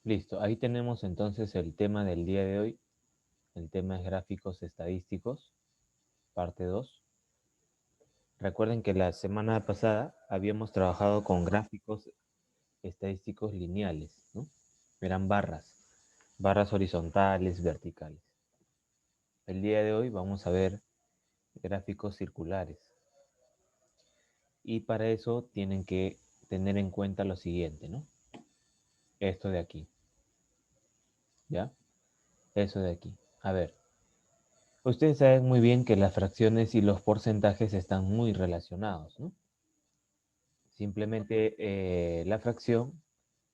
Listo, ahí tenemos entonces el tema del día de hoy. El tema es gráficos estadísticos, parte 2. Recuerden que la semana pasada habíamos trabajado con gráficos estadísticos lineales, ¿no? Eran barras horizontales, verticales. El día de hoy vamos a ver gráficos circulares. Y para eso tienen que tener en cuenta lo siguiente, ¿no? Esto de aquí, ¿ya? Eso de aquí. A ver, ustedes saben muy bien que las fracciones y los porcentajes están muy relacionados, ¿no? Simplemente la fracción,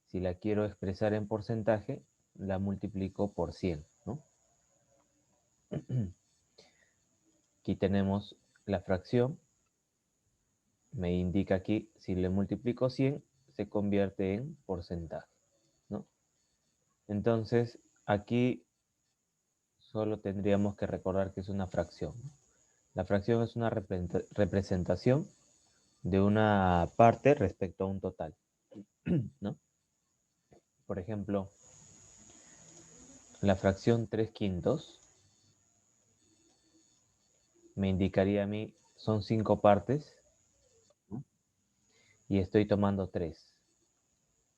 si la quiero expresar en porcentaje, la multiplico por 100, ¿no? Aquí tenemos la fracción, me indica aquí, si le multiplico 100, se convierte en porcentaje, ¿no? Entonces, aquí solo tendríamos que recordar que es una fracción, ¿no? La fracción es una representación de una parte respecto a un total, ¿no? Por ejemplo, la fracción 3 quintos me indicaría a mí, son 5 partes, ¿no? Y estoy tomando 3,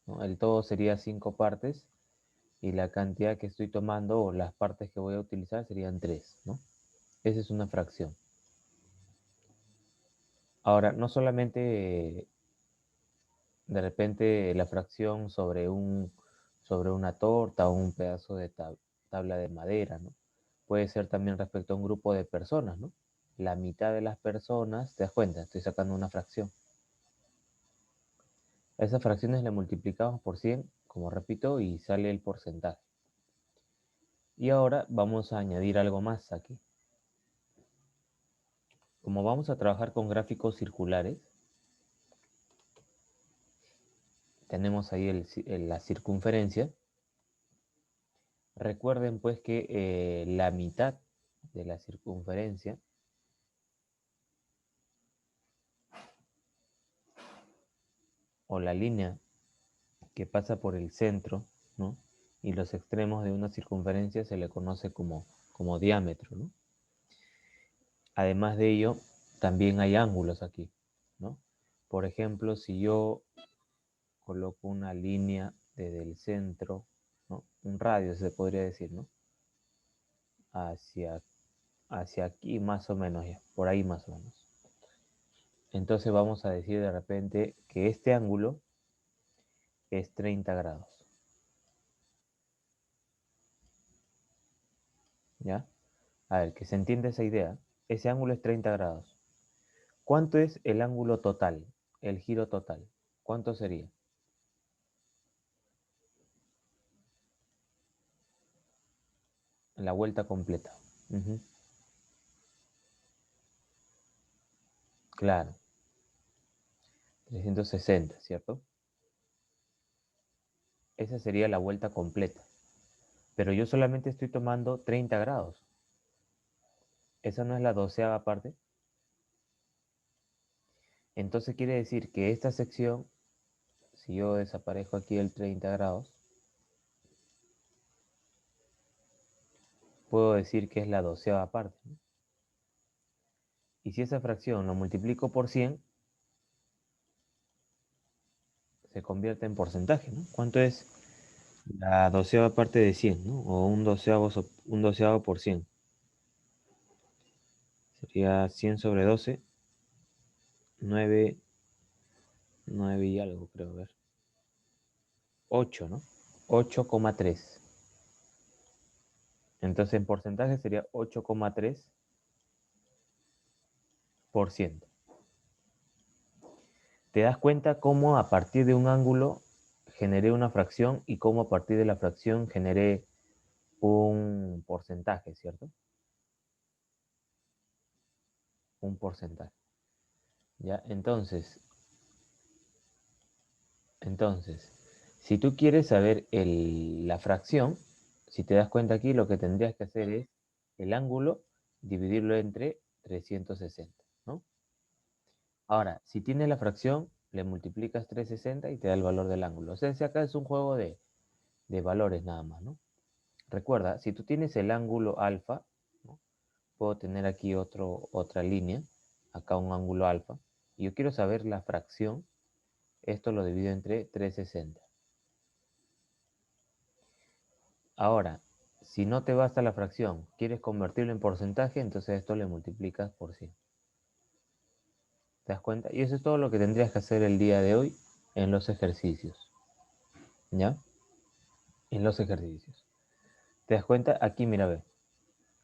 ¿no? El todo sería 5 partes y la cantidad que estoy tomando o las partes que voy a utilizar serían 3, ¿no? Esa es una fracción. Ahora, no solamente de repente la fracción sobre una torta o un pedazo de tabla de madera, ¿no? Puede ser también respecto a un grupo de personas, ¿no? La mitad de las personas, te das cuenta, estoy sacando una fracción. Esas fracciones le multiplicamos por 100, como repito, y sale el porcentaje. Y ahora vamos a añadir algo más aquí. Como vamos a trabajar con gráficos circulares, tenemos ahí la circunferencia. Recuerden pues que la mitad de la circunferencia o la línea que pasa por el centro, ¿no? Y los extremos de una circunferencia se le conoce como diámetro, ¿no? Además de ello, también hay ángulos aquí, ¿no? Por ejemplo, si yo coloco una línea desde el centro, ¿no? Un radio se podría decir, ¿no? Hacia, hacia aquí más o menos, ya, por ahí más o menos. Entonces vamos a decir de repente que este ángulo es 30 grados, ¿ya? A ver, que se entienda esa idea. Ese ángulo es 30 grados. ¿Cuánto es el ángulo total? El giro total. ¿Cuánto sería? La vuelta completa. Ujú. Claro, 360, ¿cierto? Esa sería la vuelta completa. Pero yo solamente estoy tomando 30 grados. ¿Esa no es la doceava parte? Entonces quiere decir que esta sección, si yo desaparezco aquí el 30 grados, puedo decir que es la doceava parte, ¿no? Y si esa fracción lo multiplico por 100, se convierte en porcentaje, ¿no? ¿Cuánto es la doceava parte de 100, ¿no? O un doceavo por 100? Sería 100 sobre 12, 9, 9 y algo, creo, a ver. 8, ¿no? 8,3. Entonces en porcentaje sería 8,3%. ¿Te das cuenta cómo a partir de un ángulo generé una fracción y cómo a partir de la fracción generé un porcentaje, ¿cierto? Un porcentaje. ¿Ya? Entonces, si tú quieres saber la fracción, si te das cuenta aquí, lo que tendrías que hacer es el ángulo, dividirlo entre 360, ¿no? Ahora, si tienes la fracción, le multiplicas 360 y te da el valor del ángulo. O sea, si acá es un juego de de valores nada más, ¿no? Recuerda, si tú tienes el ángulo alfa, ¿no? Puedo tener aquí otra línea, acá un ángulo alfa, y yo quiero saber la fracción, esto lo divido entre 360. Ahora, si no te basta la fracción, quieres convertirlo en porcentaje, entonces esto le multiplicas por 100. ¿Te das cuenta? Y eso es todo lo que tendrías que hacer el día de hoy en los ejercicios. ¿Ya? En los ejercicios. ¿Te das cuenta? Aquí, mira, ve.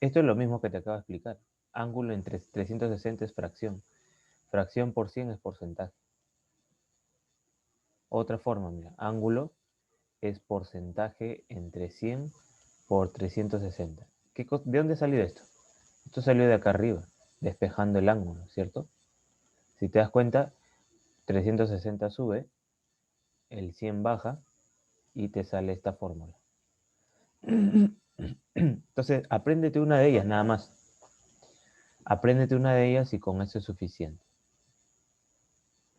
Esto es lo mismo que te acabo de explicar. Ángulo entre 360 es fracción. Fracción por 100 es porcentaje. Otra forma, mira. Ángulo es porcentaje entre 100 por 360. ¿De dónde salió esto? Esto salió de acá arriba, despejando el ángulo, ¿cierto? Si te das cuenta, 360 sube, el 100 baja y te sale esta fórmula. Entonces, apréndete una de ellas nada más. Apréndete una de ellas y con eso es suficiente.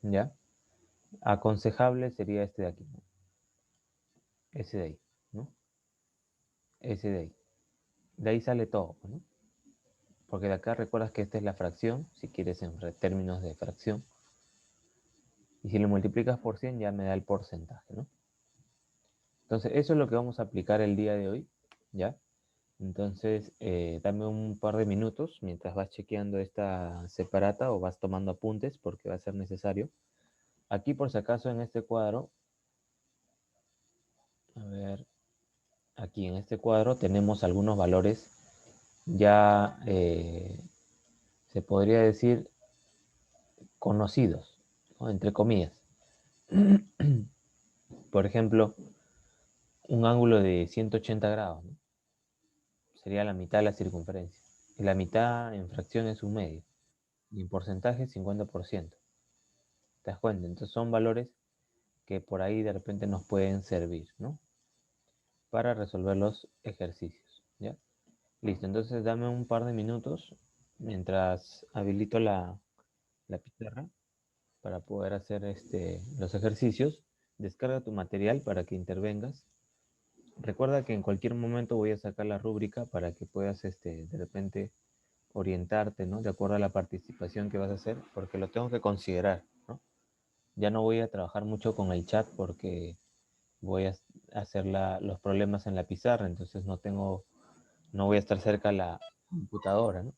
¿Ya? Aconsejable sería este de aquí, ¿no? Ese de ahí, ¿no? Ese de ahí. De ahí sale todo, ¿no? Porque de acá recuerdas que esta es la fracción, si quieres en términos de fracción. Y si lo multiplicas por 100 ya me da el porcentaje, ¿no? Entonces, eso es lo que vamos a aplicar el día de hoy, ¿ya? Entonces, dame un par de minutos mientras vas chequeando esta separata o vas tomando apuntes porque va a ser necesario. Aquí, por si acaso, en este cuadro, a ver, aquí en este cuadro tenemos algunos valores ya, se podría decir, conocidos, ¿no? Entre comillas. Por ejemplo, un ángulo de 180 grados, ¿no? Sería la mitad de la circunferencia. Y la mitad en fracción es un medio. Y en porcentaje 50%. ¿Te das cuenta? Entonces son valores que por ahí de repente nos pueden servir, ¿no? Para resolver los ejercicios, ¿ya? Listo, entonces dame un par de minutos mientras habilito la pizarra para poder hacer los ejercicios. Descarga tu material para que intervengas. Recuerda que en cualquier momento voy a sacar la rúbrica para que puedas de repente orientarte, ¿no? De acuerdo a la participación que vas a hacer, porque lo tengo que considerar, ¿no? Ya no voy a trabajar mucho con el chat porque voy a hacer los problemas en la pizarra, entonces no voy a estar cerca de la computadora, ¿no?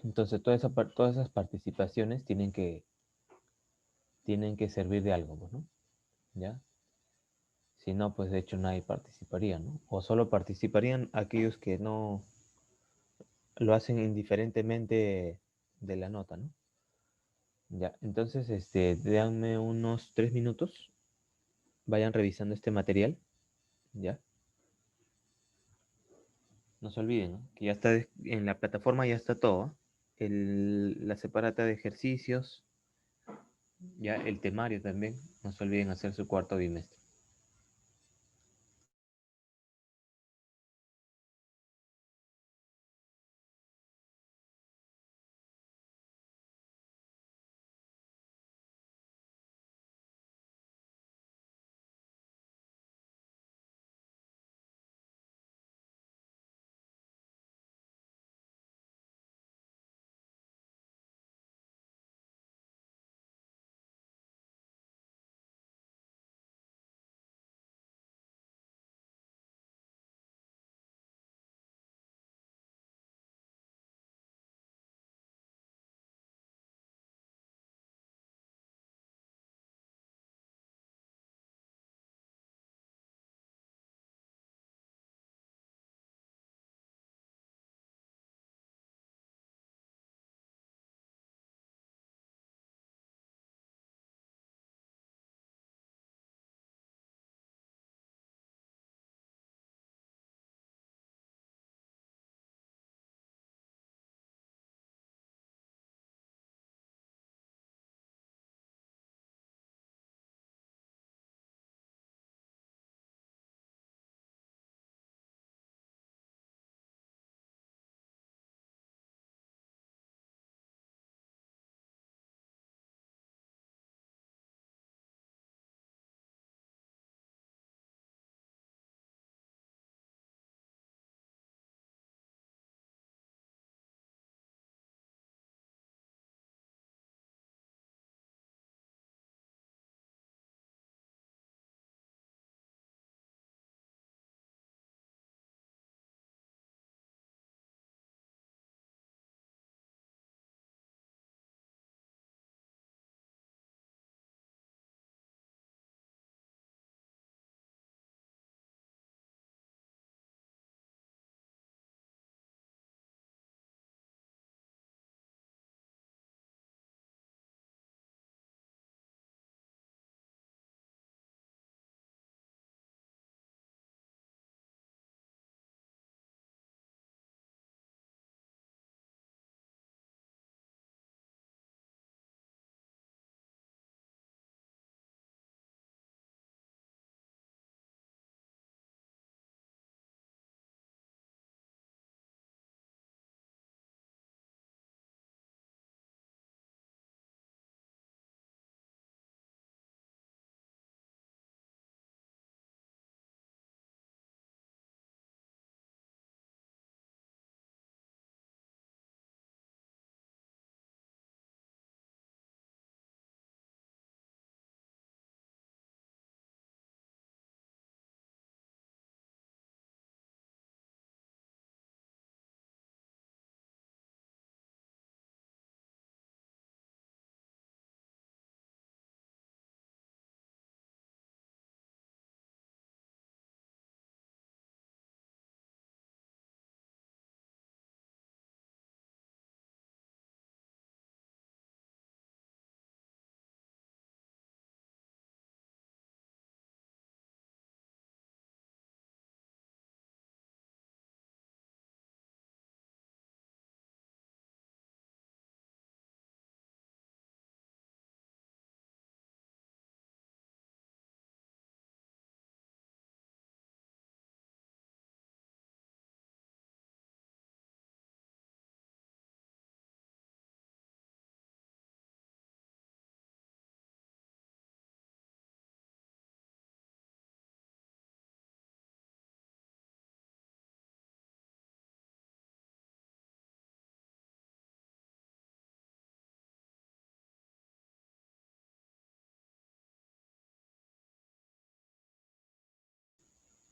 Entonces todas esas participaciones tienen que servir de algo, pues, ¿no? ¿Ya? Si no, pues de hecho nadie participaría, ¿no? O solo participarían aquellos que no lo hacen indiferentemente de la nota, ¿no? Ya, entonces, déjenme unos 3 minutos, vayan revisando este material, ¿ya? No se olviden, ¿no? Que ya está en la plataforma, ya está todo, ¿ah? La separata de ejercicios, ya el temario también, no se olviden hacer su cuarto bimestre.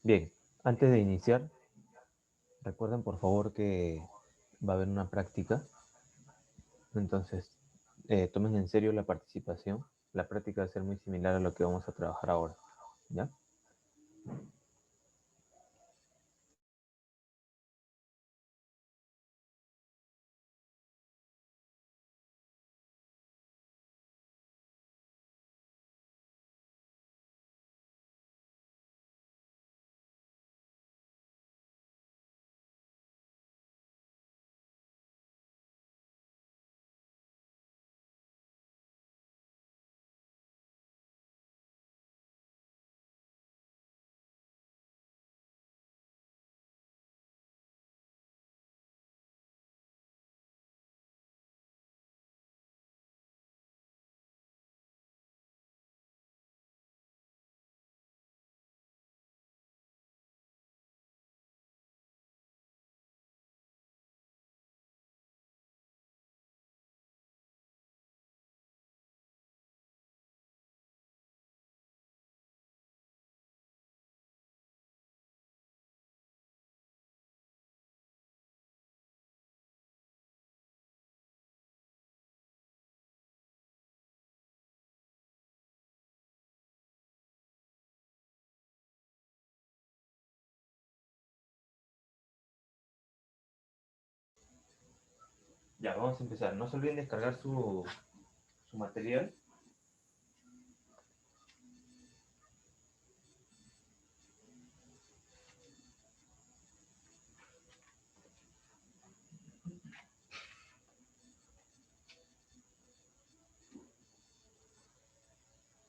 Bien, antes de iniciar, recuerden por favor que va a haber una práctica, entonces tomen en serio la participación. La práctica va a ser muy similar a lo que vamos a trabajar ahora, ¿ya? Ya, vamos a empezar. No se olviden descargar su material.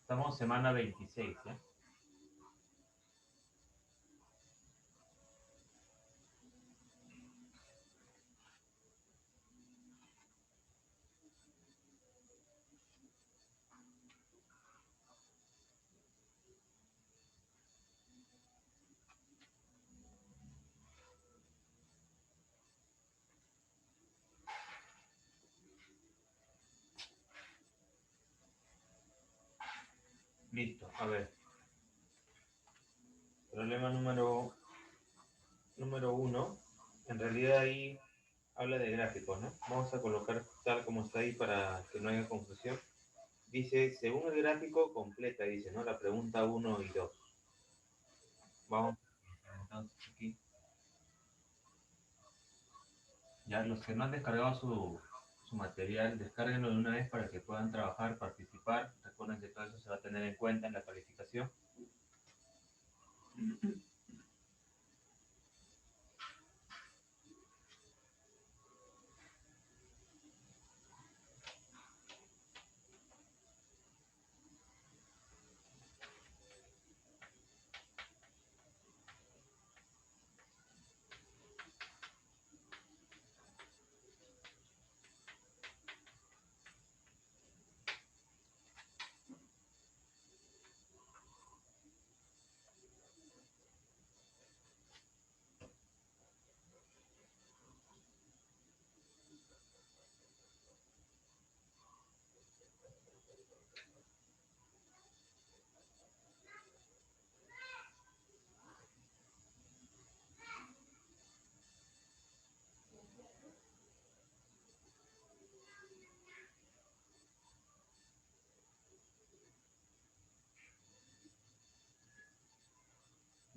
Estamos semana 26, ¿ya? Listo, a ver. Problema número uno. En realidad ahí habla de gráficos, ¿no? Vamos a colocar tal como está ahí para que no haya confusión. Dice, según el gráfico, completa, dice, ¿no? La pregunta uno y 2. Vamos entonces aquí. Ya los que no han descargado su material, descárguenlo de una vez para que puedan trabajar, participar. Recuerden que todo eso se va a tener en cuenta en la calificación.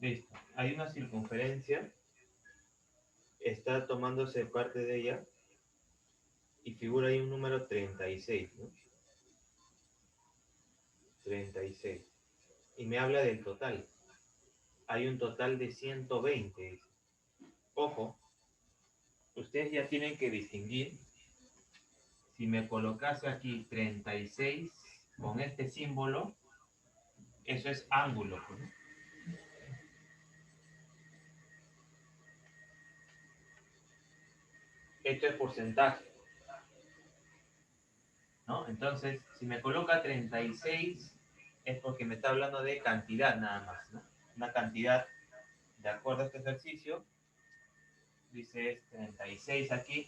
Listo. Hay una circunferencia, está tomándose parte de ella y figura ahí un número 36, ¿no? 36. Y me habla del total. Hay un total de 120, dice. Ojo, ustedes ya tienen que distinguir. Si me colocase aquí 36 con este símbolo, eso es ángulo, ¿no? Esto es porcentaje, ¿no? Entonces, si me coloca 36, es porque me está hablando de cantidad nada más, ¿no? Una cantidad, de acuerdo a este ejercicio, dice es 36 aquí,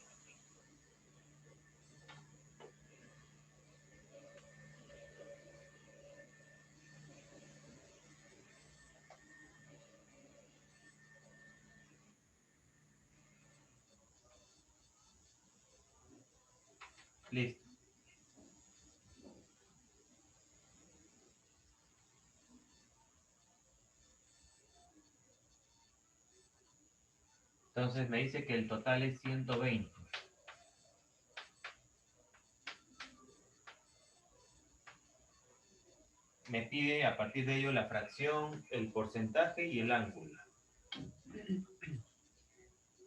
Listo. Entonces me dice que el total es 120. Me pide a partir de ello la fracción, el porcentaje y el ángulo.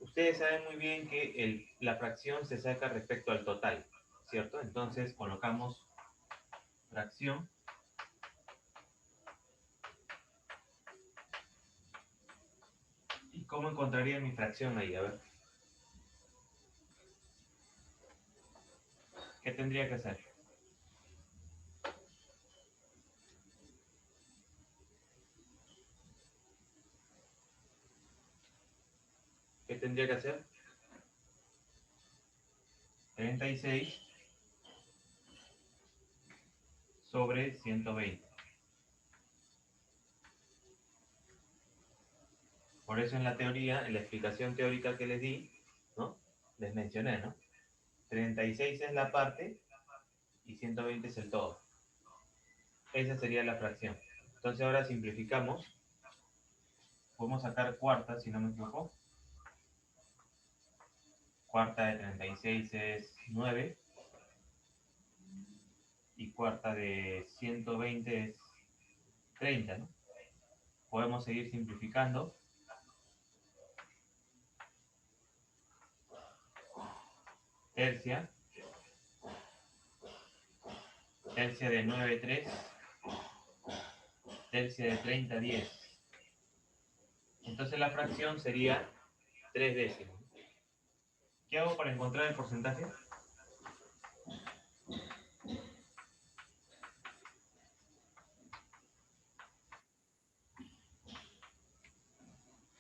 Ustedes saben muy bien que la fracción se saca respecto al total, ¿cierto? Entonces colocamos fracción. ¿Y cómo encontraría mi fracción ahí? A ver. ¿Qué tendría que hacer? ¿Qué tendría que hacer? 36 sobre 120. Por eso en la teoría, en la explicación teórica que les di, ¿no? Les mencioné, ¿no? 36 es la parte y 120 es el todo. Esa sería la fracción. Entonces ahora simplificamos. Podemos sacar cuarta, si no me equivoco. Cuarta de 36 es 9. Y cuarta de 120 es 30, ¿no? Podemos seguir simplificando. Tercia. Tercia de 9, 3. Tercia de 30, 10. Entonces la fracción sería 3 décimos. ¿Qué hago para encontrar el porcentaje?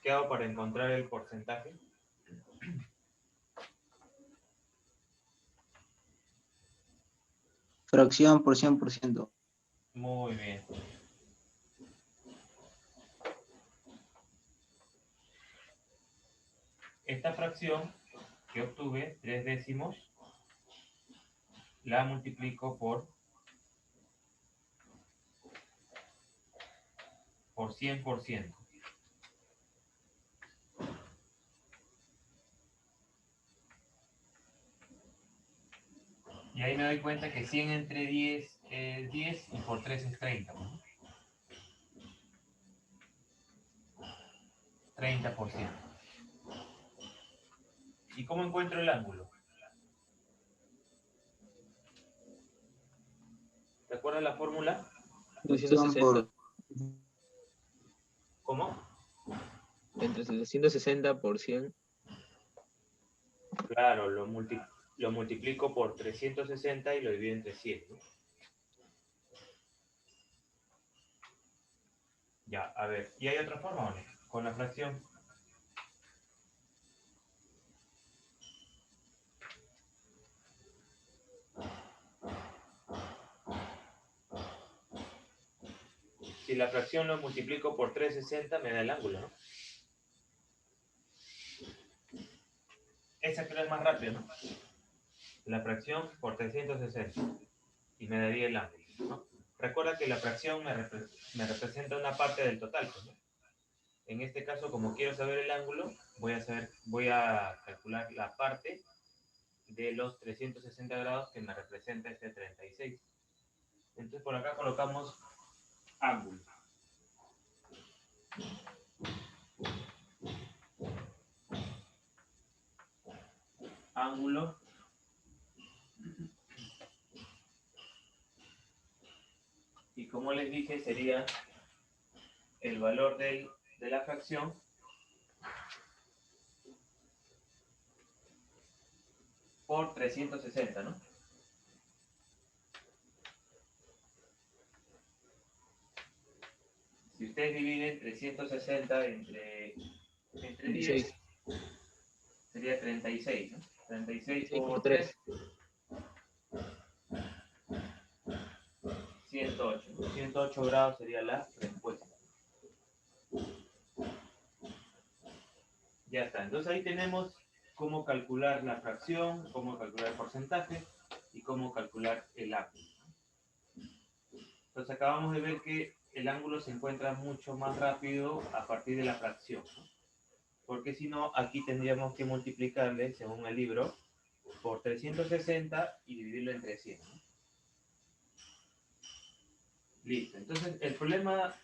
¿Qué hago para encontrar el porcentaje? Fracción por 100%. Muy bien. Esta fracción que obtuve, 3 décimos, la multiplico por 100%. Y ahí me doy cuenta que 100 entre 10 es 10 y por 3 es 30. ¿No? 30%. ¿Y cómo encuentro el ángulo? ¿Te acuerdas la fórmula? Fracción 760. ¿Cómo? Entre 760 por 100. Claro, lo multiplico por 360 y lo divido entre 100. ¿No? Ya, a ver. ¿Y hay otra forma o no? Con la fracción. Si la fracción lo multiplico por 360 me da el ángulo, ¿no? Esa creo es más rápido, ¿no? La fracción por 360 y me daría el ángulo, ¿no? Recuerda que la fracción me representa una parte del total, ¿no? En este caso, como quiero saber el ángulo, voy a calcular la parte de los 360 grados que me representa este 36. Entonces por acá colocamos ángulo. Ángulo y como les dije sería el valor de la fracción por 360, ¿no? Si ustedes dividen 360 entre 10, 26. sería 36, ¿no? 36 26 por por 3. 3, 108. 108 grados sería la respuesta. Ya está. Entonces ahí tenemos cómo calcular la fracción, cómo calcular el porcentaje. y cómo calcular el ángulo. Entonces acabamos de ver que el ángulo se encuentra mucho más rápido a partir de la fracción, ¿no? Porque si no, aquí tendríamos que multiplicarle, según el libro, por 360 y dividirlo entre 100, ¿no? Listo. Entonces, el problema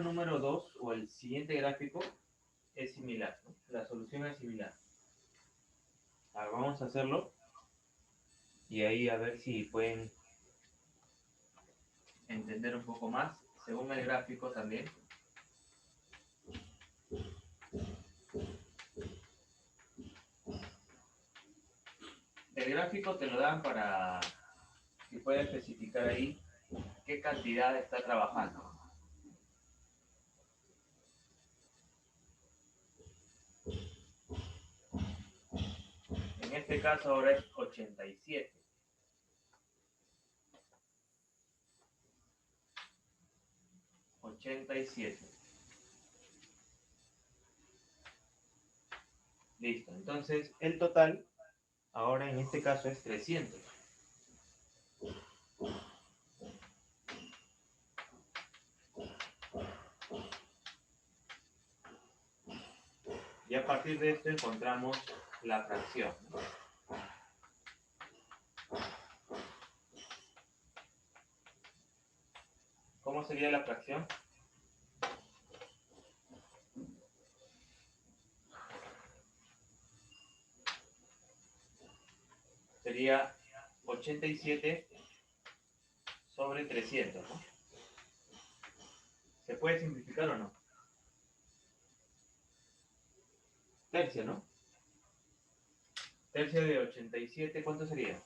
número 2, o el siguiente gráfico, es similar, ¿no? La solución es similar. Ahora vamos a hacerlo y ahí a ver si pueden entender un poco más, según el gráfico también. El gráfico te lo dan para que puedas especificar ahí qué cantidad está trabajando. En este caso ahora es 87. 87. Listo. Entonces el total ahora en este caso es 300. Y a partir de esto encontramos la fracción, ¿no? ¿Cómo sería la fracción? Sería 87 sobre 300, ¿no? ¿Se puede simplificar o no? Tercia, ¿no? Tercia de 87, ¿cuánto sería?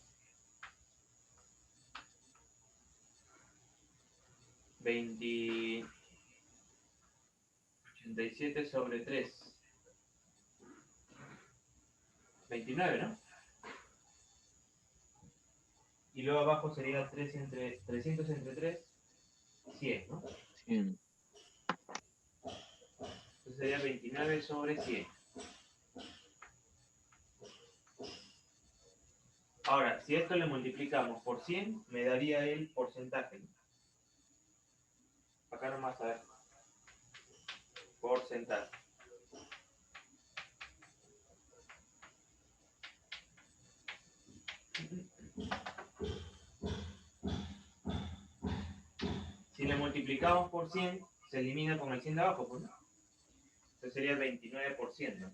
87 sobre 3. 29, ¿no? Y luego abajo sería 300 entre 3, 100, ¿no? 100. Entonces sería 29 sobre 100. Ahora, si esto le multiplicamos por 100, me daría el porcentaje, ¿no? Acá nomás a ver. Porcentaje. Si le multiplicamos por 100, se elimina con el 100 de abajo, pues, ¿no? Entonces sería el 29%, ¿no?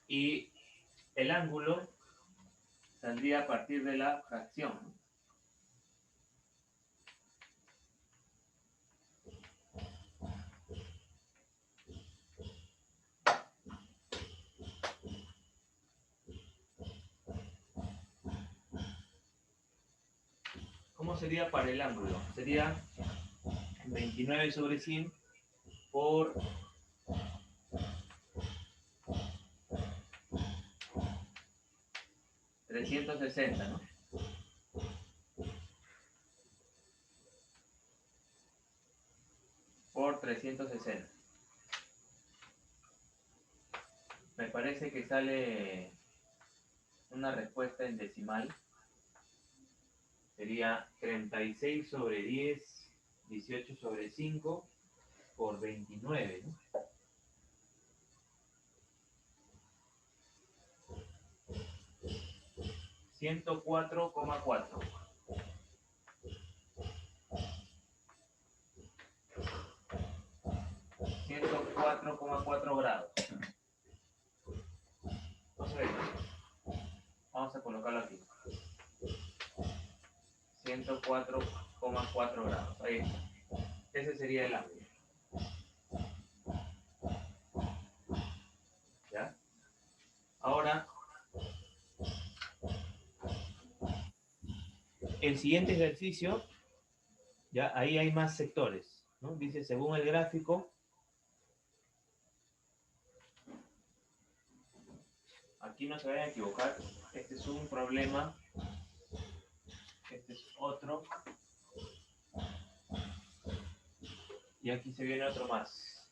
Y el ángulo saldría a partir de la fracción, ¿no? ¿Cómo sería para el ángulo? Sería 29 sobre 100 por 360, ¿no? Por 360. Me parece que sale una respuesta en decimal. Sería 36 sobre 10, 18 sobre 5 por 29, ¿no? 104,4. 104,4 grados. No se ve, ¿no? Vamos a colocarlo aquí. 104,4 grados. Ahí está. Ese sería el ángulo. ¿Ya? Ahora, el siguiente ejercicio, ya ahí hay más sectores, ¿no? Dice, según el gráfico, aquí no se vayan a equivocar, este es un problema, este es otro, y aquí se viene otro más.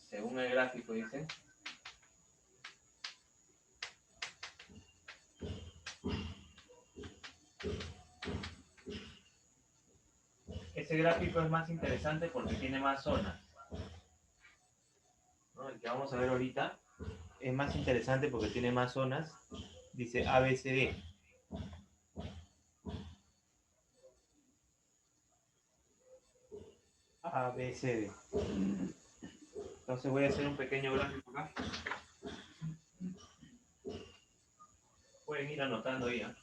Según el gráfico, dice, Este gráfico es más interesante porque tiene más zonas, ¿no? El que vamos a ver ahorita es más interesante porque tiene más zonas. Dice ABCD. ABCD. Entonces voy a hacer un pequeño gráfico acá. Pueden ir anotando ahí, ¿eh?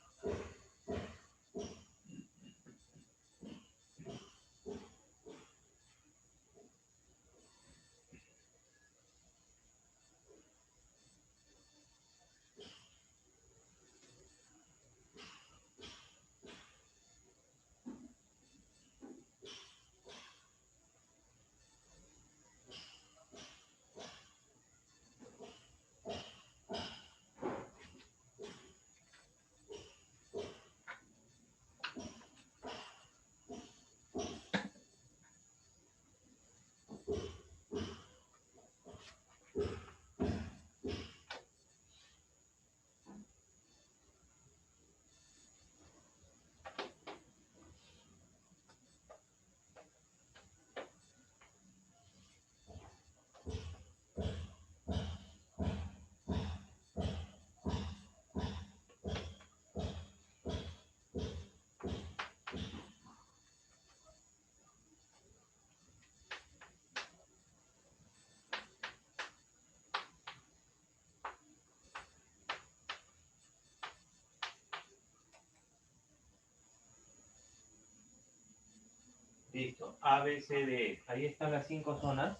Listo, A, B, C, D. Ahí están las 5 zonas.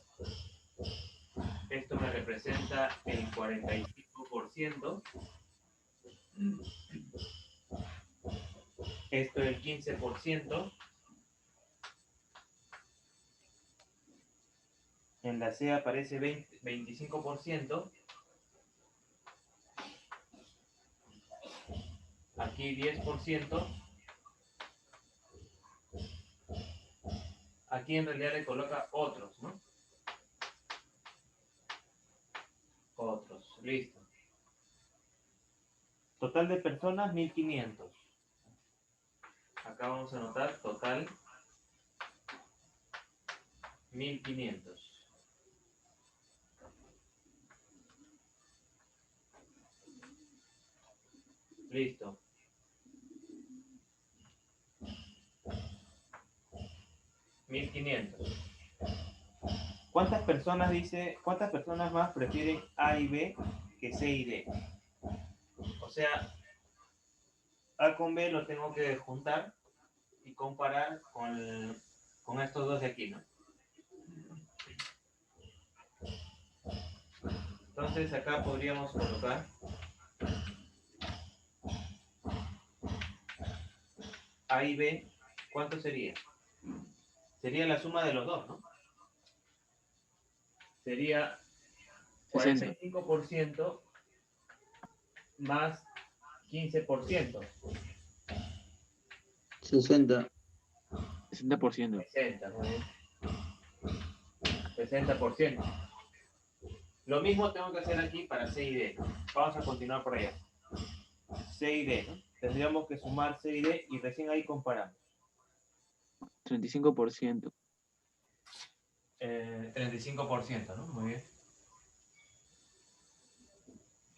Esto me representa el 45%. Esto el 15%. En la C aparece 25%. Aquí 10%. Aquí en realidad le coloca otros, ¿no? Otros, listo. Total de personas, 1500. Acá vamos a anotar total 1500. Listo. $1,500. ¿Cuántas personas más prefieren A y B que C y D? O sea, A con B lo tengo que juntar y comparar con estos dos de aquí, ¿no? Entonces acá podríamos colocar A y B. ¿Cuánto sería? Sería la suma de los dos, ¿no? Sería 45% más 15%. 60. 60%. 60, muy bien. 60%. Lo mismo tengo que hacer aquí para C y D. Vamos a continuar por allá. C y D, ¿no? Tendríamos que sumar C y D y recién ahí comparamos. 35%. 35%, ¿no? Muy bien.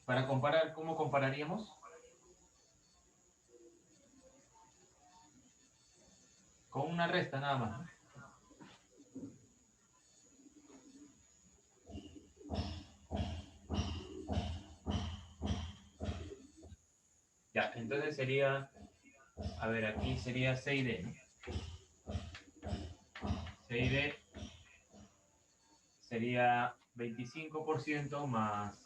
Para comparar, ¿cómo compararíamos? Con una resta nada más, ¿no? Ya, entonces sería, a ver, aquí sería C y D, ¿no? C y D sería 25% más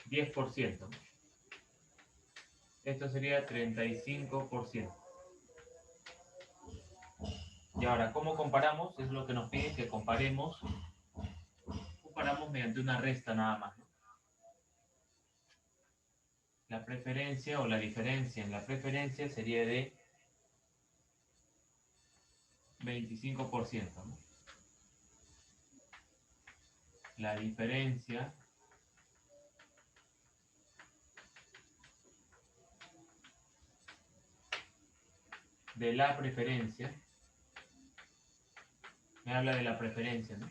10%. Esto sería 35%. Y ahora, ¿cómo comparamos? Es lo que nos piden que comparemos. Comparamos mediante una resta nada más, ¿no? La preferencia o la diferencia en la preferencia sería de 25%, ¿no? la diferencia de la preferencia, me habla de la preferencia, ¿no?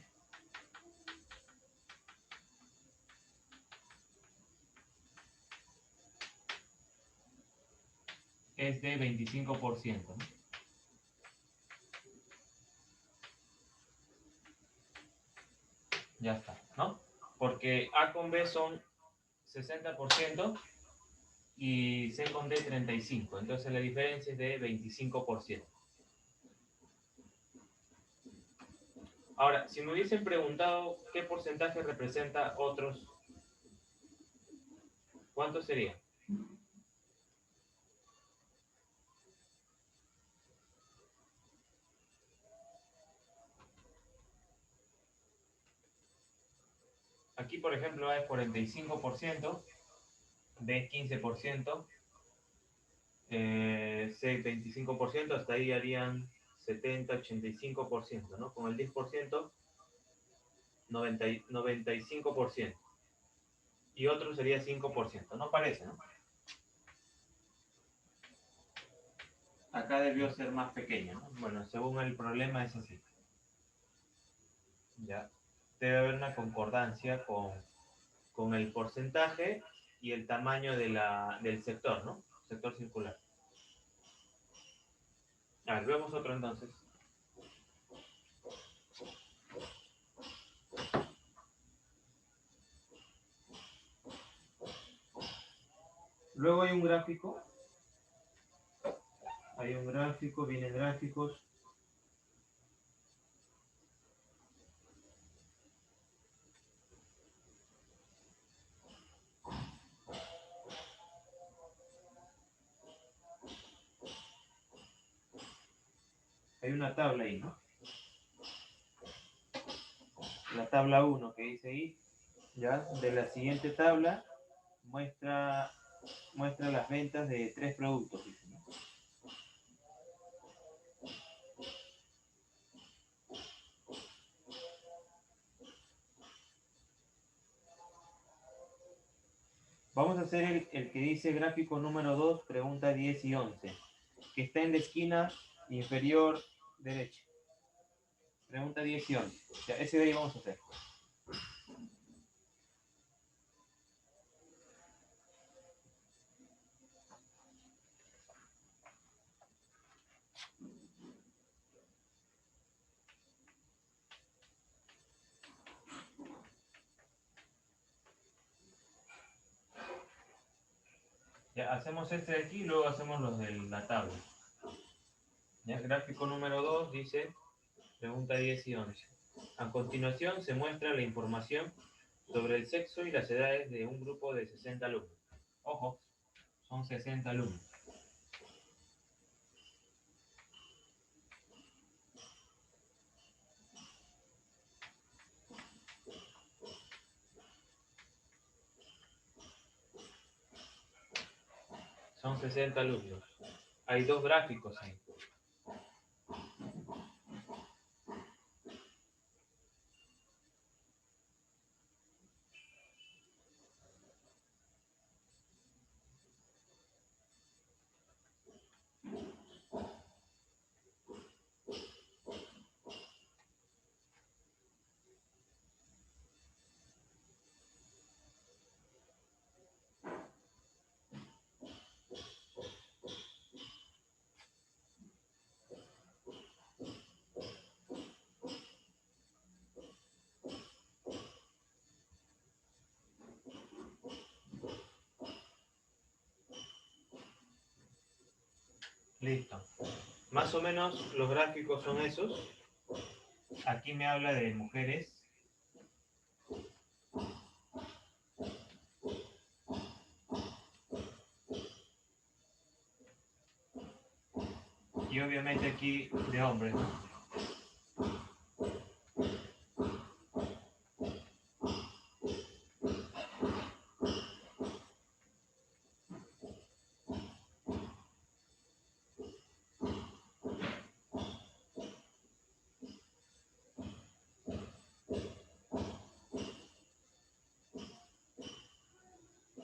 Es de 25%, ¿no? Ya está, ¿no? Porque A con B son 60% y C con D 35%. Entonces la diferencia es de 25%. Ahora, si me hubiesen preguntado qué porcentaje representa otros, ¿cuánto sería? Aquí, por ejemplo, A es 45%, B 15%, C 25%, hasta ahí harían 70, 85%, ¿no? Con el 10%, 95%. Y otro sería 5%. No parece, ¿no? Acá debió ser más pequeña, ¿no? Bueno, según el problema es así. Ya. Debe haber una concordancia con el porcentaje y el tamaño del sector, ¿no? Sector circular. A ver, vemos otro entonces. Luego hay un gráfico. Hay un gráfico, vienen gráficos. Hay una tabla ahí, ¿no? La tabla 1 que dice ahí, ya, de la siguiente tabla muestra las ventas de 3 productos, dice, ¿no? Vamos a hacer el que dice gráfico número 2, pregunta 10 y 11, que está en la esquina inferior derecha. Pregunta 10 y 11. Ya, ese de ahí vamos a hacer. Ya, hacemos este de aquí y luego hacemos los de la tabla. Ya, gráfico número 2 dice, pregunta 10 y 11. A continuación se muestra la información sobre el sexo y las edades de un grupo de 60 alumnos. Ojo, son 60 alumnos. Son 60 alumnos. Hay dos gráficos ahí. Listo. Más o menos los gráficos son esos. Aquí me habla de mujeres. Y obviamente aquí de hombres, ¿no?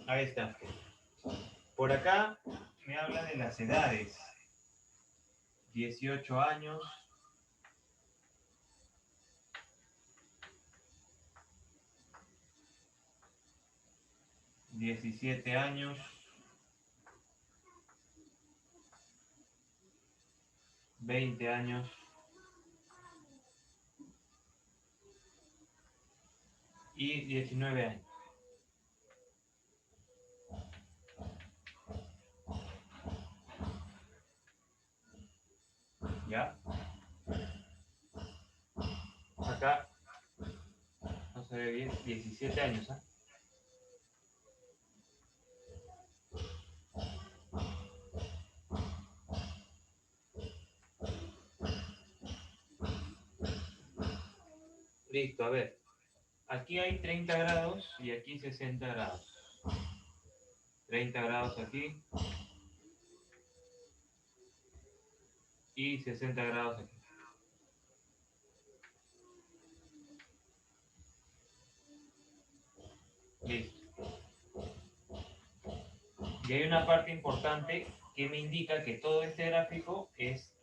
Ahí está. Por acá me habla de las edades. 18 años. 17 años. 20 años. Y 19 años. ¿Ya? Acá no se ve bien, 17 años, ¿ah? Listo, a ver. Aquí hay 30 grados y aquí 60 grados. 30 grados aquí y 60 grados aquí. Listo. Y hay una parte importante que me indica que todo este gráfico es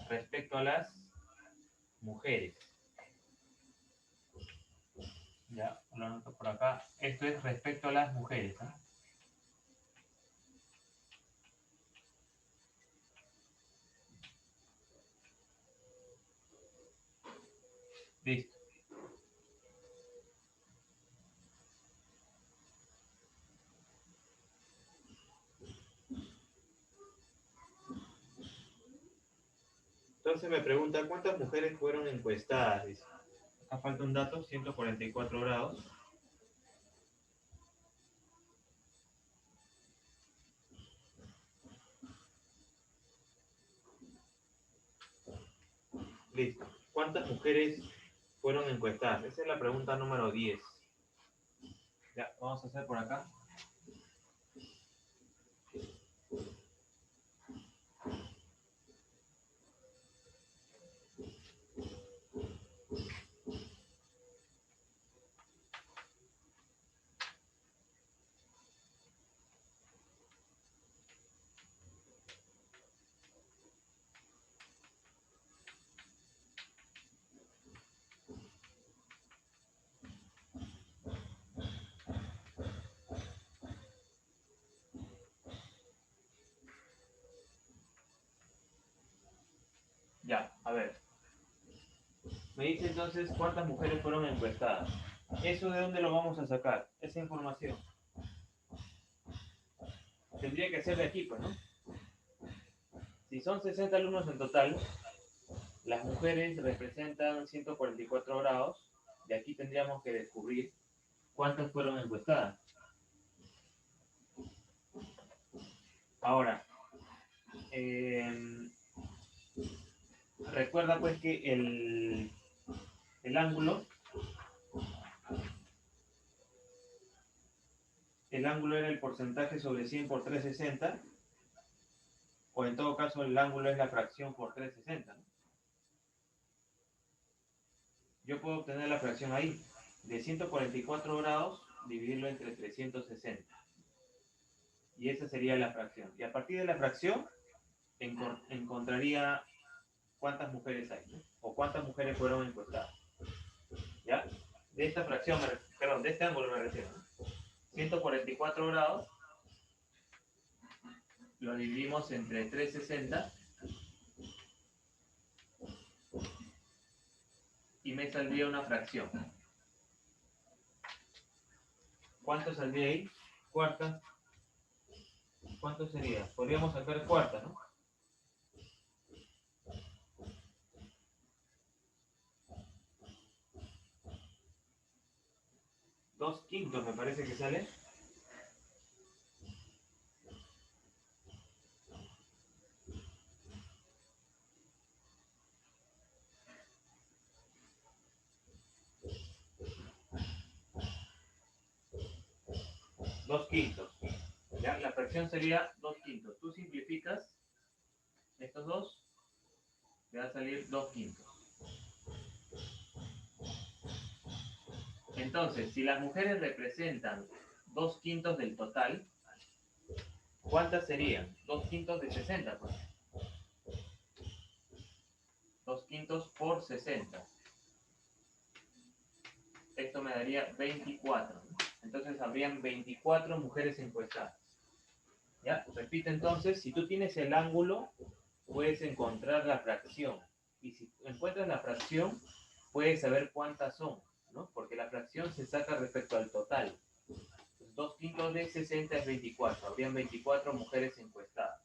respecto a las mujeres. Ya, lo anoto por acá. Esto es respecto a las mujeres, ¿eh? Listo. Entonces me pregunta, ¿cuántas mujeres fueron encuestadas? Dice. Acá falta un dato, 144 grados. Listo. ¿Cuántas mujeres fueron encuestadas? Esa es la pregunta número 10. Ya, vamos a hacer por acá. Ya, a ver. Me dice entonces cuántas mujeres fueron encuestadas. ¿Eso de dónde lo vamos a sacar? Esa información. Tendría que ser de aquí, pues, ¿no? Si son 60 alumnos en total, las mujeres representan 144 grados. De aquí tendríamos que descubrir cuántas fueron encuestadas. Ahora, recuerda pues que el ángulo era el porcentaje sobre 100 por 360, o en todo caso el ángulo es la fracción por 360, ¿no? Yo puedo obtener la fracción ahí, de 144 grados, dividirlo entre 360. Y esa sería la fracción. Y a partir de la fracción, encontraría cuántas mujeres hay, ¿no? O cuántas mujeres fueron encuestadas. ¿Ya? De esta fracción, perdón, de este ángulo me refiero, ¿no? 144 grados, lo dividimos entre 360 y me saldría una fracción. ¿Cuánto saldría ahí? Cuarta. ¿Cuánto sería? Podríamos sacar cuarta, ¿no? 2/5 me parece que sale. Dos quintos. ¿Ya? La fracción sería 2/5. Tú simplificas estos dos, te va a salir 2/5. Entonces, si las mujeres representan 2/5 del total, ¿cuántas serían? 2/5 de 60, pues. 2/5 por 60. Esto me daría 24. Entonces habrían 24 mujeres encuestadas. ¿Ya? Repito entonces, si tú tienes el ángulo, puedes encontrar la fracción. Y si encuentras la fracción, puedes saber cuántas son, ¿no? Porque la fracción se saca respecto al total. Entonces, 2/5 de 60 es 24. Habrían 24 mujeres encuestadas.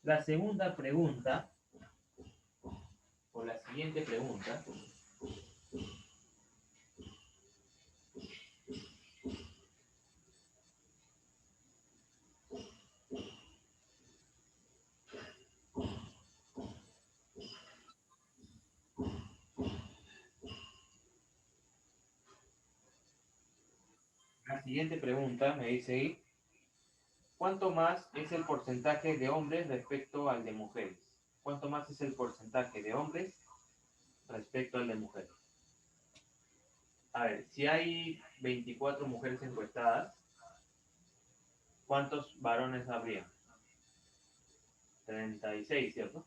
La segunda pregunta, o la siguiente pregunta, me dice ahí, ¿cuánto más es el porcentaje de hombres respecto al de mujeres? ¿Cuánto más es el porcentaje de hombres respecto al de mujeres? A ver, si hay 24 mujeres encuestadas, ¿cuántos varones habría? 36, ¿cierto?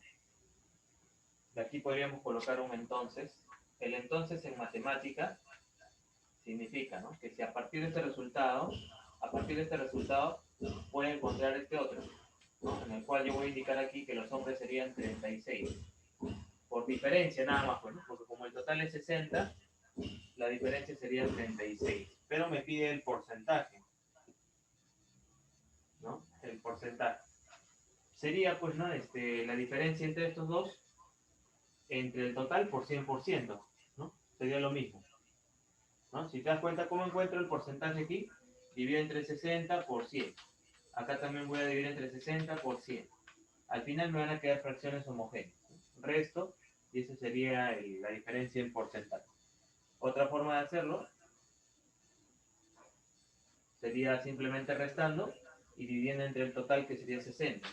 De aquí podríamos colocar un entonces. El entonces en matemática significa, ¿no?, que si a partir de este resultado, puedo encontrar este otro, ¿no?, en el cual yo voy a indicar aquí que los hombres serían 36. Por diferencia nada más, pues, ¿no? Porque como el total es 60, la diferencia sería 36. Pero me pide el porcentaje, ¿no? El porcentaje. Sería, pues, ¿no?, la diferencia entre estos dos, entre el total por 100%, ¿no? Sería lo mismo, ¿no? Si te das cuenta cómo encuentro el porcentaje aquí, divido entre 60 por 100. Acá también voy a dividir entre 60 por 100. Al final me van a quedar fracciones homogéneas, ¿no? Resto, y esa sería la diferencia en porcentaje. Otra forma de hacerlo sería simplemente restando y dividiendo entre el total, que sería 60.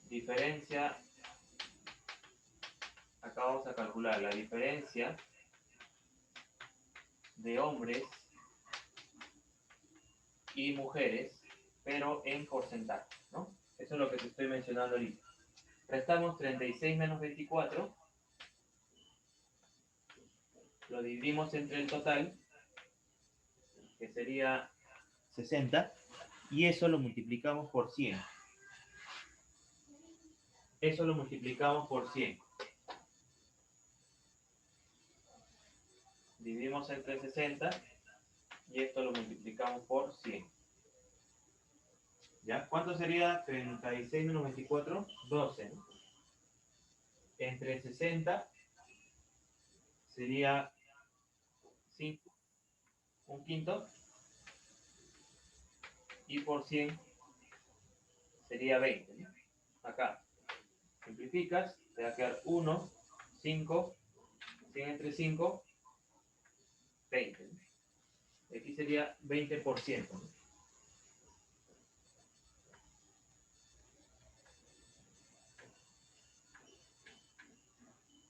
Diferencia, acá vamos a calcular la diferencia de hombres y mujeres, pero en porcentaje, ¿no? Eso es lo que te estoy mencionando ahorita. Restamos 36 menos 24, lo dividimos entre el total, que sería 60, y eso lo multiplicamos por 100. Eso lo multiplicamos por 100. Dividimos entre 60 y esto lo multiplicamos por 100. ¿Ya? ¿Cuánto sería 36 menos 24? 12, ¿no? Entre 60 sería 5, un quinto, y por 100 sería 20, ¿no? Acá simplificas, te va a quedar 1, 5, 100 entre 5, 20, ¿no? Aquí sería 20%, ¿no?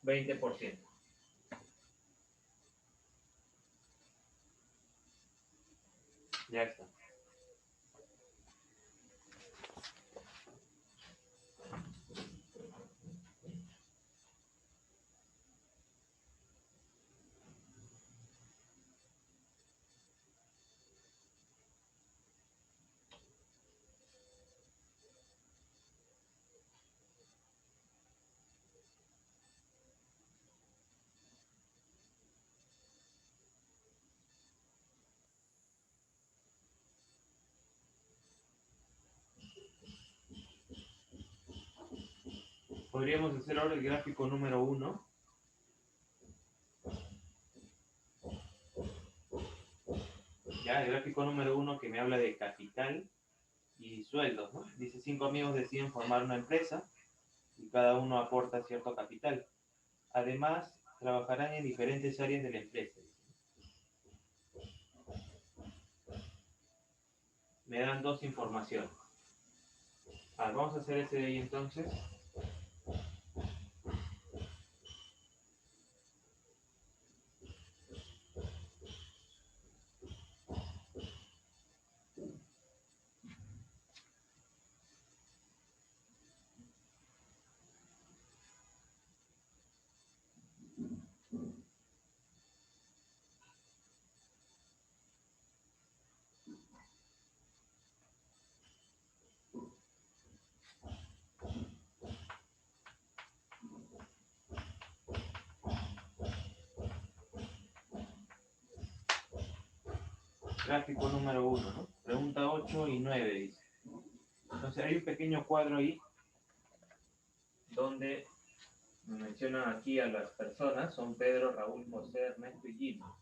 20%. Ya está. Podríamos hacer ahora el gráfico número 1. Ya, el gráfico número 1 que me habla de capital y sueldos, ¿no? Dice 5 amigos deciden formar una empresa y cada uno aporta cierto capital. Además, trabajarán en diferentes áreas de la empresa. Me dan dos informaciones. Vamos a hacer ese de ahí entonces. Gráfico número 1, ¿no? Pregunta 8 y 9 dice. Entonces hay un pequeño cuadro ahí donde me mencionan aquí a las personas, son Pedro, Raúl, José, Ernesto y Gino.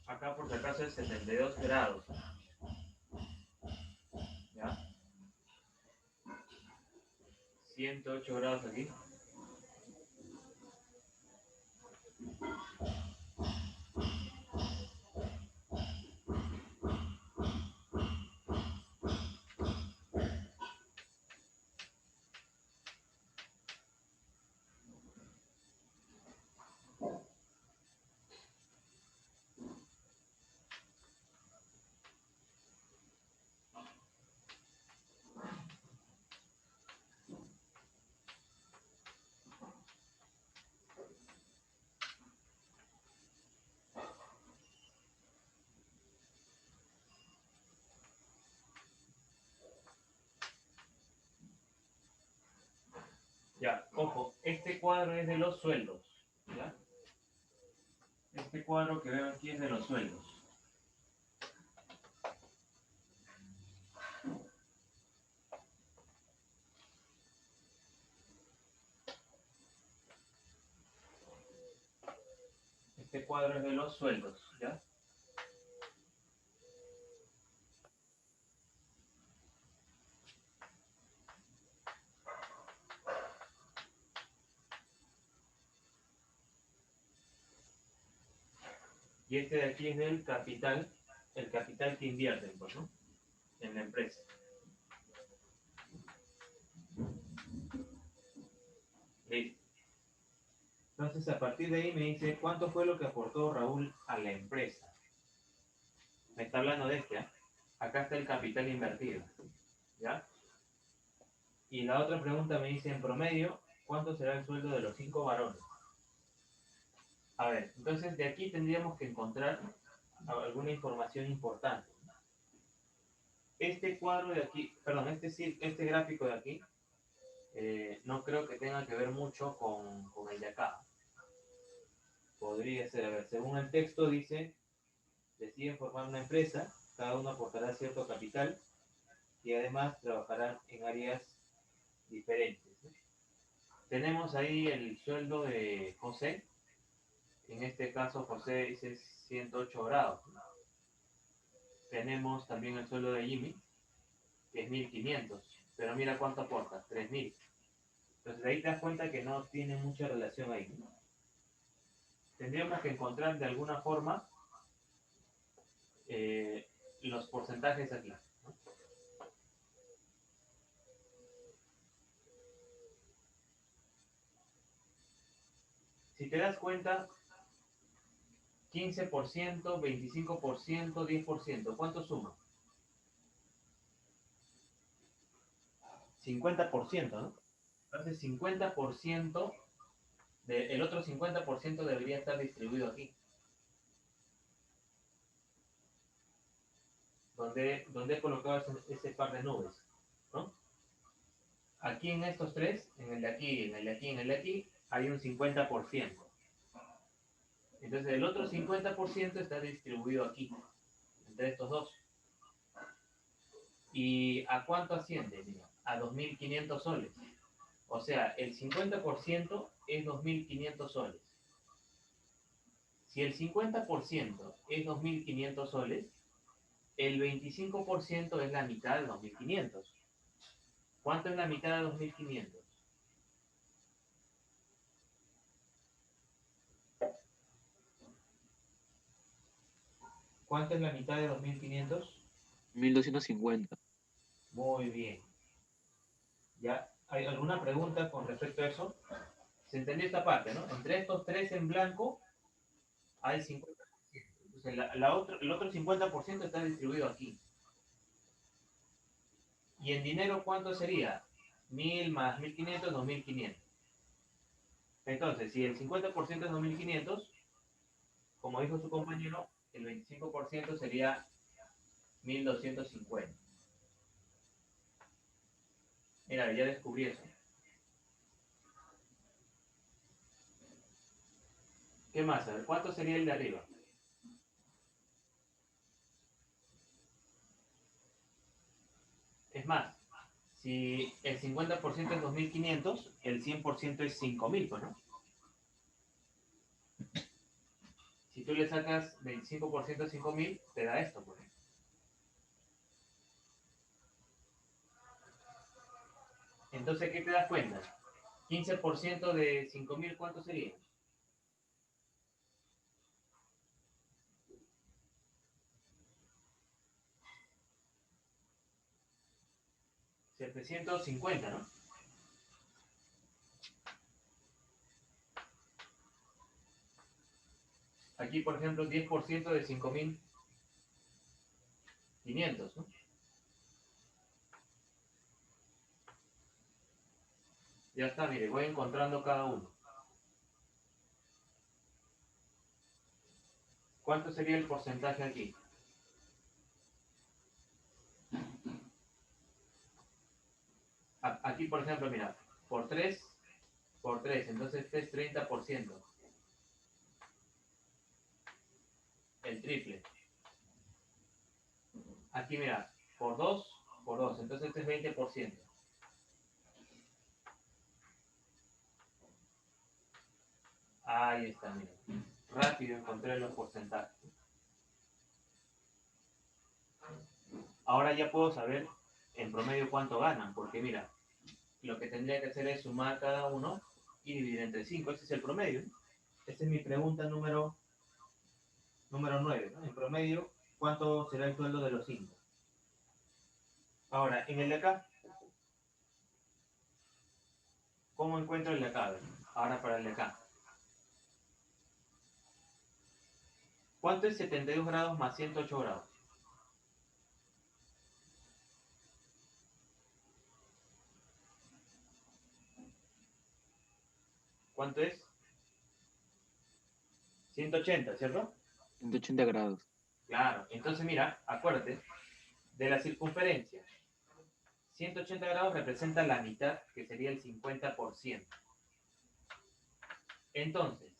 Acá por si acaso es 72 grados. ¿Ya? 108 grados aquí. Ya, ojo, este cuadro es de los sueldos. ¿Ya? Este cuadro que veo aquí es de los sueldos. Este cuadro es de los sueldos, ¿ya? Y este de aquí es del capital, el capital que invierten, pues, ¿no? En la empresa. Listo. Entonces, a partir de ahí me dice, ¿cuánto fue lo que aportó Raúl a la empresa? Me está hablando de este, ¿eh? Acá está el capital invertido, ¿ya? Y la otra pregunta me dice, en promedio, ¿cuánto será el sueldo de los 5 varones? A ver, entonces de aquí tendríamos que encontrar alguna información importante. Este cuadro de aquí, perdón, este gráfico de aquí, no creo que tenga que ver mucho con el de acá. Podría ser, a ver, según el texto dice deciden formar una empresa, cada uno aportará cierto capital y además trabajarán en áreas diferentes, ¿no? Tenemos ahí el sueldo de José. En este caso, José dice 108 grados, ¿no? Tenemos también el sueldo de Jimmy, que es 1500. Pero mira cuánto aporta, 3000. Entonces de ahí te das cuenta que no tiene mucha relación ahí, ¿no? Tendríamos que encontrar de alguna forma los porcentajes aquí, ¿no? Si te das cuenta, 15%, 25%, 10%, ¿cuánto suma? 50%, ¿no? Entonces 50%, el otro 50% debería estar distribuido aquí. Donde he colocado ese par de nubes, ¿no? Aquí en estos tres, en el de aquí, en el de aquí, en el de aquí, hay un 50%. Entonces el otro 50% está distribuido aquí, entre estos dos. ¿Y a cuánto asciende? Mira, a 2.500 soles. O sea, el 50% es 2.500 soles. Si el 50% es 2.500 soles, el 25% es la mitad de 2.500. ¿Cuánto es la mitad de 2.500? ¿Cuánto es la mitad de 2.500? 1250. Muy bien. ¿Ya? ¿Hay alguna pregunta con respecto a eso? ¿Se entendió esta parte, no? Entre estos tres en blanco hay 50%. Entonces el otro 50% está distribuido aquí. ¿Y en dinero cuánto sería? 1000 más 1500, 2500. Entonces, si el 50% es 2500, como dijo su compañero, el 25% sería 1250. Mira, ya descubrí eso. ¿Qué más? A ver, ¿cuánto sería el de arriba? Es más, si el 50% es 2500, el 100% es 5000, pues, ¿no? Si tú le sacas 25% a 5000, te da esto, pues. Entonces, ¿qué te das cuenta? 15% de 5000, ¿cuánto sería? $750, ¿no? Aquí, por ejemplo, 10% de 5500, ¿no? Ya está, mire, voy encontrando cada uno. ¿Cuánto sería el porcentaje aquí? Aquí, por ejemplo, mira, por 3, entonces este es 30%. El triple. Aquí, mira, por 2, entonces este es 20%. Ahí está, mira. Rápido encontré los porcentajes. Ahora ya puedo saber en promedio cuánto ganan, porque mira, lo que tendría que hacer es sumar cada uno y dividir entre 5. Ese es el promedio, ¿no? Esa es mi pregunta número 9, ¿no? En promedio, ¿cuánto será el sueldo de los 5? Ahora, en el de acá, ¿cómo encuentro el de acá? Ahora para el de acá. ¿Cuánto es 72 grados más 108 grados? ¿Cuánto es? 180, ¿cierto? 180 grados. Claro, entonces mira, acuérdate, de la circunferencia, 180 grados representa la mitad, que sería el 50%. Entonces,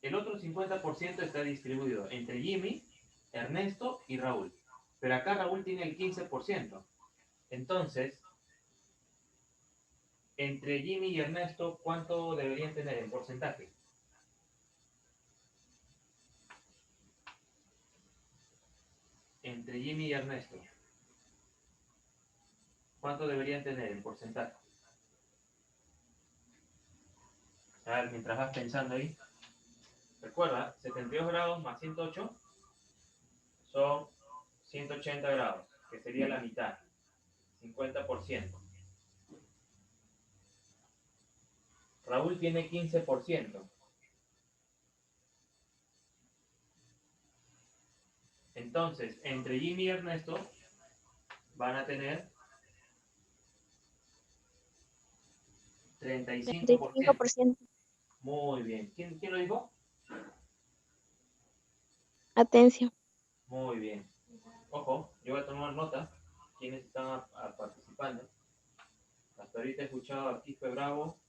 el otro 50% está distribuido entre Jimmy Ernesto y Raúl. Pero acá Raúl tiene el 15%. Entonces, entre Jimmy y Ernesto, ¿cuánto deberían tener en porcentaje? Entre Jimmy y Ernesto, ¿cuánto deberían tener en porcentaje? A ver, mientras vas pensando ahí, recuerda, 72 grados más 108 son 180 grados, que sería la mitad, 50%. Raúl tiene 15%. Entonces, entre Jimmy y Ernesto van a tener 35%. 35%. Muy bien. ¿Quién lo dijo? Atención. Muy bien. Ojo, yo voy a tomar nota. ¿Quiénes están participando? Hasta ahorita he escuchado a Quispe Bravo,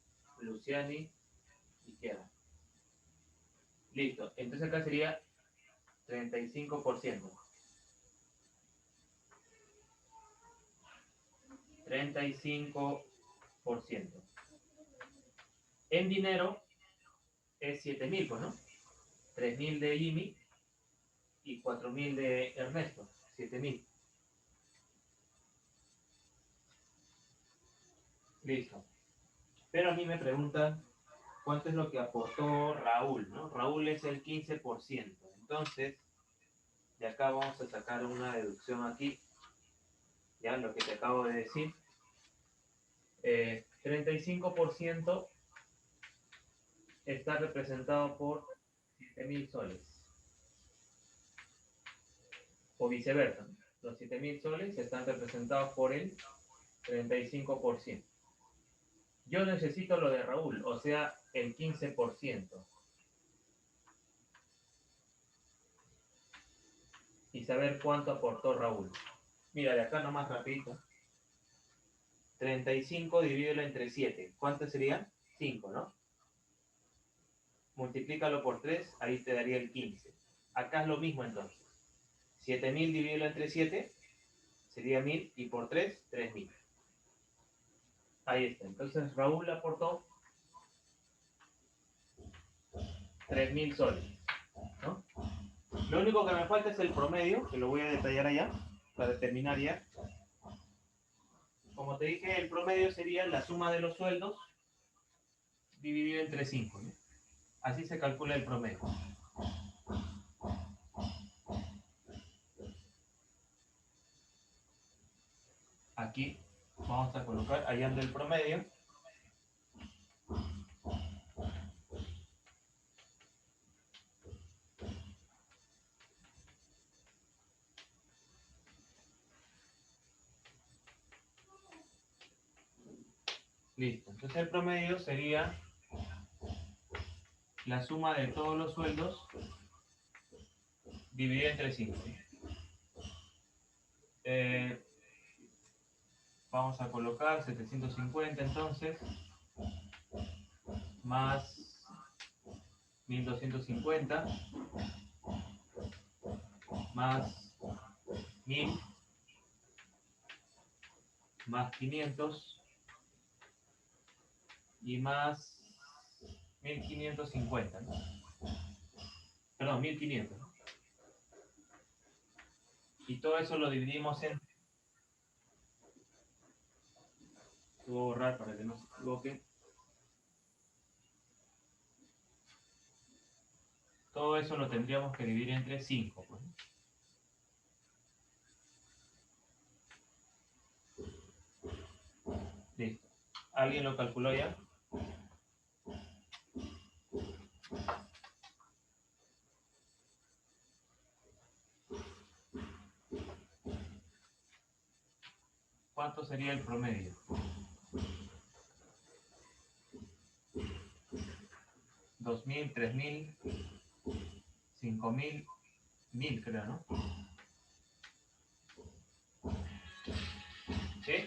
Luciani y Kiara. Listo. Entonces acá sería 35%. 35%. En dinero es 7.000, pues, ¿no? 3.000 de Jimmy y 4.000 de Ernesto. 7.000. Listo. Pero a mí me preguntan cuánto es lo que aportó Raúl, ¿no? Raúl es el 15%. Entonces, de acá vamos a sacar una deducción aquí. Ya, lo que te acabo de decir. 35% está representado por 7.000 soles. O viceversa. Los 7.000 soles están representados por el 35%. Yo necesito lo de Raúl, o sea, el 15%. Y saber cuánto aportó Raúl. Mira, de acá nomás rapidito. 35 divídelo entre 7. ¿Cuánto sería? 5, ¿no? Multiplícalo por 3, ahí te daría el 15. Acá es lo mismo entonces. 7.000 divídelo entre 7 sería 1.000 y por 3, 3.000. Ahí está. Entonces Raúl aportó 3.000 soles, ¿no? Lo único que me falta es el promedio, que lo voy a detallar allá, para determinar ya. Como te dije, el promedio sería la suma de los sueldos dividido entre 5, ¿no? Así se calcula el promedio. Aquí vamos a colocar, hallando el promedio. Listo. Entonces el promedio sería la suma de todos los sueldos dividido entre 5. Vamos a colocar 750 entonces, más 1.250, más 1.000, más 500 y más 1.550, ¿no? Perdón, 1.500, ¿no? Y todo eso lo dividimos en... Lo voy a borrar para que no se equivoque. Todo eso lo tendríamos que dividir entre 5. Pues. Listo. ¿Alguien lo calculó ya? ¿Cuánto sería el promedio? 2.000, 3.000, 5.000, 1.000 creo, ¿no? ¿Sí?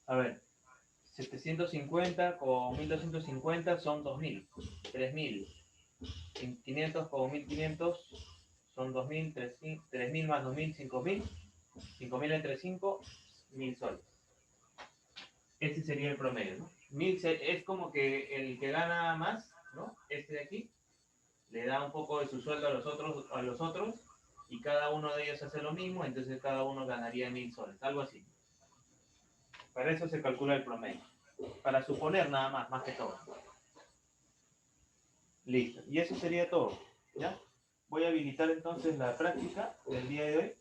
A ver, 150 con 1250 son 2000, 3000. 500 con 1500 son 2000, 3000 más 2000, 5000. 5000 entre 5, 1000 soles. Ese sería el promedio, ¿no? Es como que el que gana más, ¿no? Este de aquí, le da un poco de su sueldo a los otros y cada uno de ellos hace lo mismo, entonces cada uno ganaría 1000 soles, algo así. Para eso se calcula el promedio. Para suponer nada más, más que todo. Listo. Y eso sería todo, ¿ya? Voy a habilitar entonces la práctica del día de hoy.